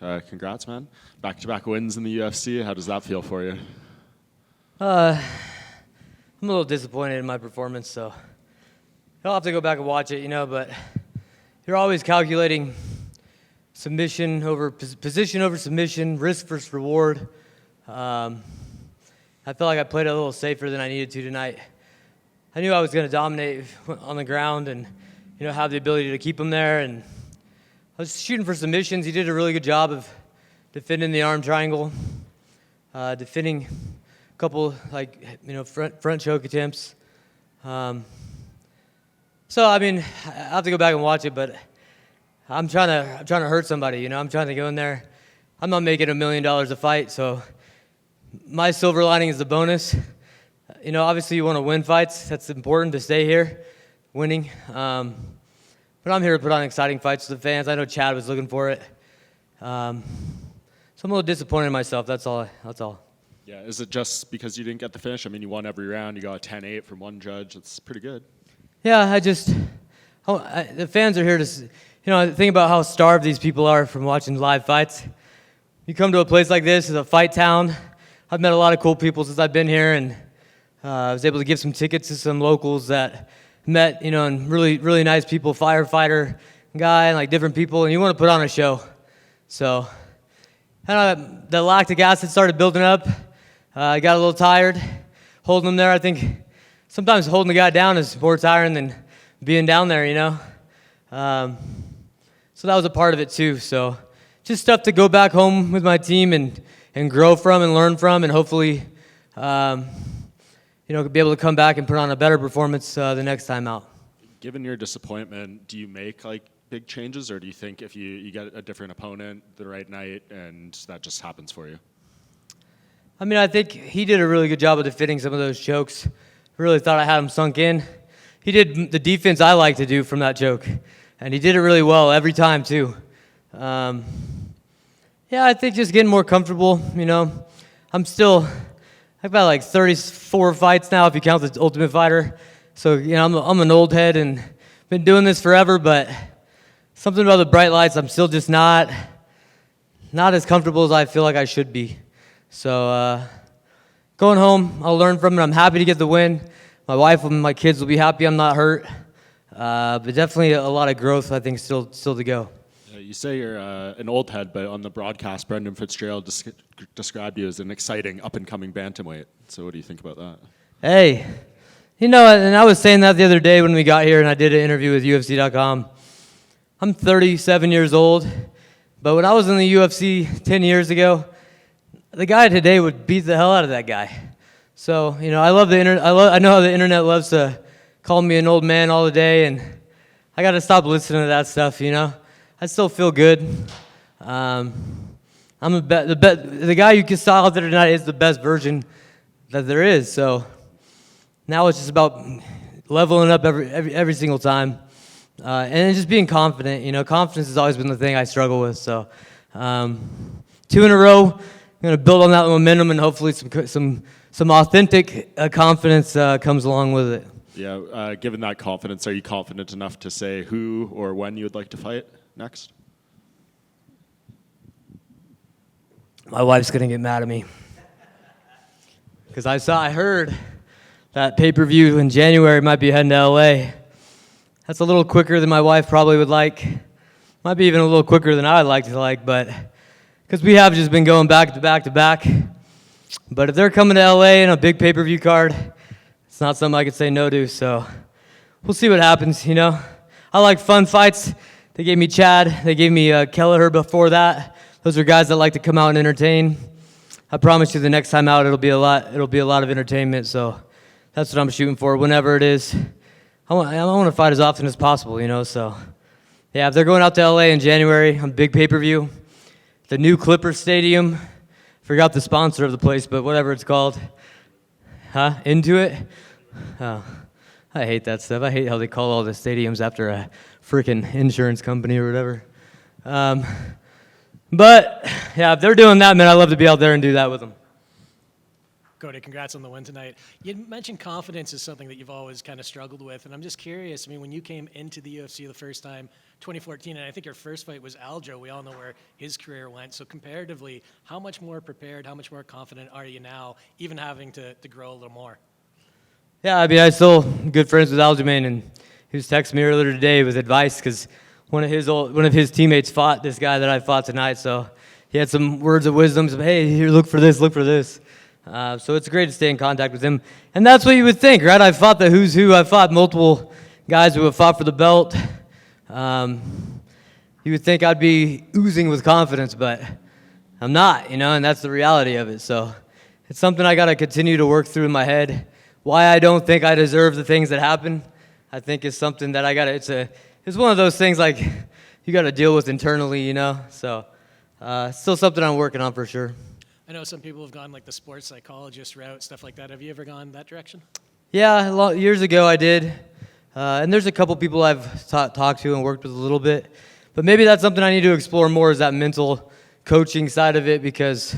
Congrats, man. Back-to-back wins in the UFC. How does that feel for you? I'm a little disappointed in my performance, so I'll have to go back and watch it, but you're always calculating submission over position over submission, risk versus reward. I felt like I played a little safer than I needed to tonight. I knew I was going to dominate on the ground and, have the ability to keep him there. And I was shooting for submissions. He did a really good job of defending the arm triangle, defending a couple, front choke attempts. So, I have to go back and watch it, but I'm trying to hurt somebody, I'm trying to go in there. I'm not making $1 million a fight, so my silver lining is the bonus. Obviously you want to win fights. That's important to stay here, winning. But I'm here to put on exciting fights for the fans. I know Chad was looking for it. So I'm a little disappointed in myself. That's all. Yeah, is it just because you didn't get the finish? You won every round. You got a 10-8 from one judge. That's pretty good. Yeah, the fans are here to, think about how starved these people are from watching live fights. You come to a place like this, it's a fight town. I've met a lot of cool people since I've been here, and I was able to give some tickets to some locals that met, and really, really nice people, firefighter guy, and different people, and you want to put on a show. So, the lactic acid started building up. I got a little tired holding them there. I think sometimes holding the guy down is more tiring than being down there, So that was a part of it too. So just stuff to go back home with my team and grow from and learn from, and hopefully, be able to come back and put on a better performance the next time out. Given your disappointment, do you make big changes, or do you think if you get a different opponent the right night and that just happens for you? I think he did a really good job of defending some of those chokes. I really thought I had him sunk in. He did the defense I like to do from that choke, and he did it really well every time too. I think just getting more comfortable. I've got 34 fights now if you count the Ultimate Fighter. So I'm an old head and been doing this forever, but something about the bright lights, I'm still just not as comfortable as I feel like I should be. So going home, I'll learn from it. I'm happy to get the win. My wife and my kids will be happy I'm not hurt. But definitely a lot of growth, I think, still to go. You say you're an old head, but on the broadcast, Brendan Fitzgerald described you as an exciting, up-and-coming bantamweight. So what do you think about that? Hey, and I was saying that the other day when we got here and I did an interview with UFC.com. I'm 37 years old, but when I was in the UFC 10 years ago, the guy today would beat the hell out of that guy. So, I love the internet. I know how the internet loves to call me an old man all the day, and I got to stop listening to that stuff, I still feel good. I'm the guy you saw out there tonight is the best version that there is. So now it's just about leveling up every single time, and just being confident. Confidence has always been the thing I struggle with. So 2 in a row, I'm gonna build on that momentum, and hopefully some authentic confidence comes along with it. Yeah. Given that confidence, are you confident enough to say who or when you would like to fight next? My wife's gonna get mad at me because I heard that pay-per-view in January might be heading to LA. That's a little quicker than my wife probably would like. Might be even a little quicker than I'd like to but because we have just been going back to back to back. But if they're coming to LA in a big pay-per-view card, it's not something I could say no to. So we'll see what happens. I like fun fights. They gave me Chad. They gave me Kelleher before that. Those are guys that like to come out and entertain. I promise you, the next time out, it'll be a lot of entertainment. So that's what I'm shooting for. Whenever it is, I want to fight as often as possible. So yeah, if they're going out to LA in January on big pay-per-view, the new Clipper Stadium. Forgot the sponsor of the place, but whatever it's called. Into it. Oh, I hate that stuff. I hate how they call all the stadiums after a freaking insurance company or whatever. But, yeah, if they're doing that, man, I'd love to be out there and do that with them. Cody, congrats on the win tonight. You mentioned confidence is something that you've always kind of struggled with, and I'm just curious. I mean, when you came into the UFC the first time, 2014, and I think your first fight was Aljo. We all know where his career went. So comparatively, how much more prepared, how much more confident are you now, even having to grow a little more? Yeah, I mean, I still good friends with Aljamain, and he was texting me earlier today with advice because one of his teammates fought this guy that I fought tonight. So he had some words of wisdom. Of, hey, here, look for this, look for this. So it's great to stay in contact with him. And that's what you would think, right? I fought the who's who. I fought multiple guys who have fought for the belt. You would think I'd be oozing with confidence, but I'm not, and that's the reality of it. So it's something I got to continue to work through in my head. Why I don't think I deserve the things that happen, I think is something that I got to, it's one of those things like you got to deal with internally, So still something I'm working on for sure. I know some people have gone like the sports psychologist route, stuff like that. Have you ever gone that direction? Yeah, years ago I did. And there's a couple people I've talked to and worked with a little bit. But maybe that's something I need to explore more is that mental coaching side of it because,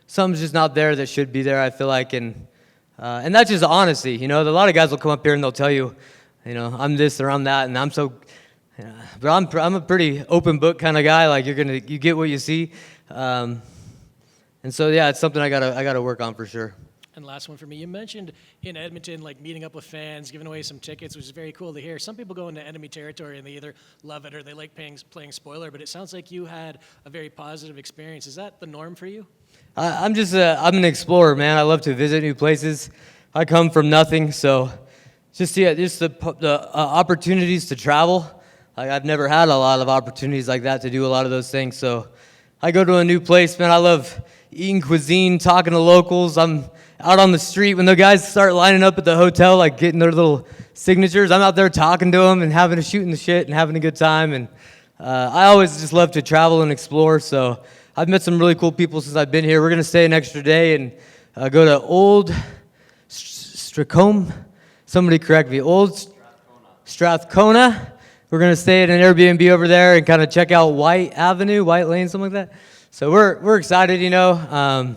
something's just not there that should be there, I feel like. And that's just honesty. A lot of guys will come up here and they'll tell you, I'm this or I'm that. And I'm so, but I'm a pretty open book kind of guy. Like you get what you see. And so, yeah, it's something I gotta work on for sure. And last one for me, you mentioned in Edmonton, like meeting up with fans, giving away some tickets, which is very cool to hear. Some people go into enemy territory and they either love it or they like playing spoiler, but it sounds like you had a very positive experience. Is that the norm for you? I'm an explorer, man. I love to visit new places. I come from nothing, so just the opportunities to travel. Like I've never had a lot of opportunities like that to do a lot of those things, so I go to a new place, man. I love eating cuisine, talking to locals. I'm out on the street when the guys start lining up at the hotel, like getting their little signatures. I'm out there talking to them and shooting the shit and having a good time. And I always just love to travel and explore. So I've met some really cool people since I've been here. We're gonna stay an extra day and go to Old Strathcona. Somebody correct me. Old Strathcona. We're going to stay at an Airbnb over there and kind of check out White Lane, something like that. So we're excited, But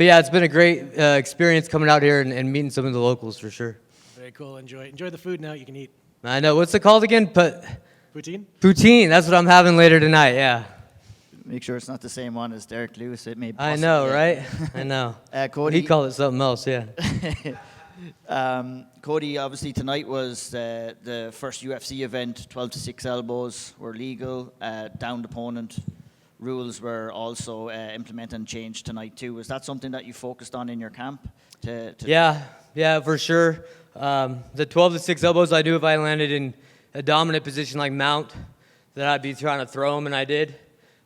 yeah, it's been a great experience coming out here and meeting some of the locals for sure. Very cool. Enjoy the food now. You can eat. I know. What's it called again? Poutine? Poutine. That's what I'm having later tonight, yeah. Make sure it's not the same one as Derek Lewis. It may I know, right? I know. Cody, he called it something else, yeah. Cody, obviously tonight was the first UFC event. 12 to 6 elbows were legal. Downed opponent rules were also implemented and changed tonight too. Was that something that you focused on in your camp? Yeah, for sure. The 12 to 6 elbows, I knew if I landed in a dominant position like mount, that I'd be trying to throw him, and I did.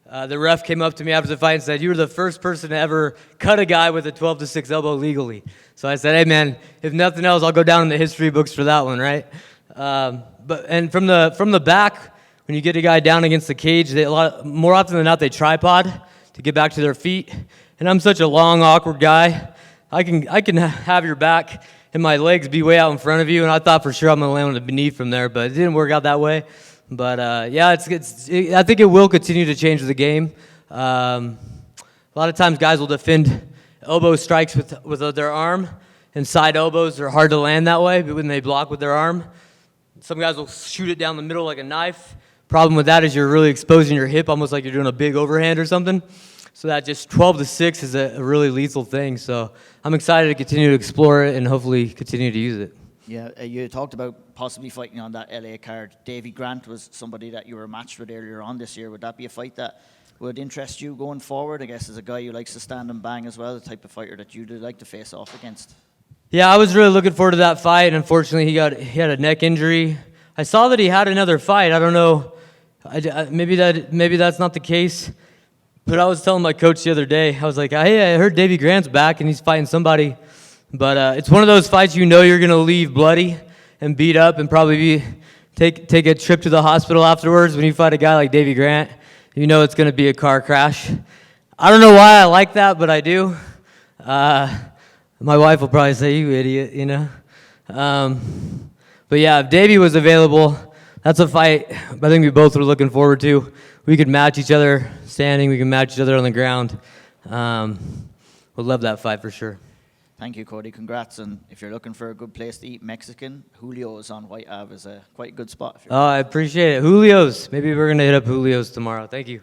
The ref came up to me after the fight and said, "You were the first person to ever cut a guy with a 12 to 6 elbow legally." So I said, "Hey man, if nothing else, I'll go down in the history books for that one, right?" But from the back, when you get a guy down against the cage, more often than not they tripod to get back to their feet. And I'm such a long, awkward guy. I can have your back and my legs be way out in front of you, and I thought for sure I'm gonna land on the knee from there, but it didn't work out that way. But yeah, I think it will continue to change the game. A lot of times guys will defend elbow strikes with their arm, and side elbows are hard to land that way, but when they block with their arm, some guys will shoot it down the middle like a knife. Problem with that is you're really exposing your hip, almost like you're doing a big overhand or something. So that just 12 to 6 is a really lethal thing. So I'm excited to continue to explore it and hopefully continue to use it. Yeah, you talked about possibly fighting on that LA card. Davey Grant was somebody that you were matched with earlier on this year. Would that be a fight that would interest you going forward? I guess as a guy who likes to stand and bang as well, the type of fighter that you'd like to face off against. Yeah, I was really looking forward to that fight, and unfortunately he had a neck injury. I saw that he had another fight. I don't know. Maybe that's not the case. But I was telling my coach the other day, I was like, hey, I heard Davey Grant's back and he's fighting somebody. But it's one of those fights you're going to leave bloody and beat up and probably take a trip to the hospital afterwards. When you fight a guy like Davey Grant, you know it's going to be a car crash. I don't know why I like that, but I do. My wife will probably say, you idiot, But yeah, if Davey was available, that's a fight I think we both were looking forward to. We could match each other standing. We could match each other on the ground. would love that fight for sure. Thank you, Cody. Congrats. And if you're looking for a good place to eat Mexican, Julio's on White Ave is a quite good spot. If you're Oh, I appreciate it. Julio's. Maybe we're going to hit up Julio's tomorrow. Thank you.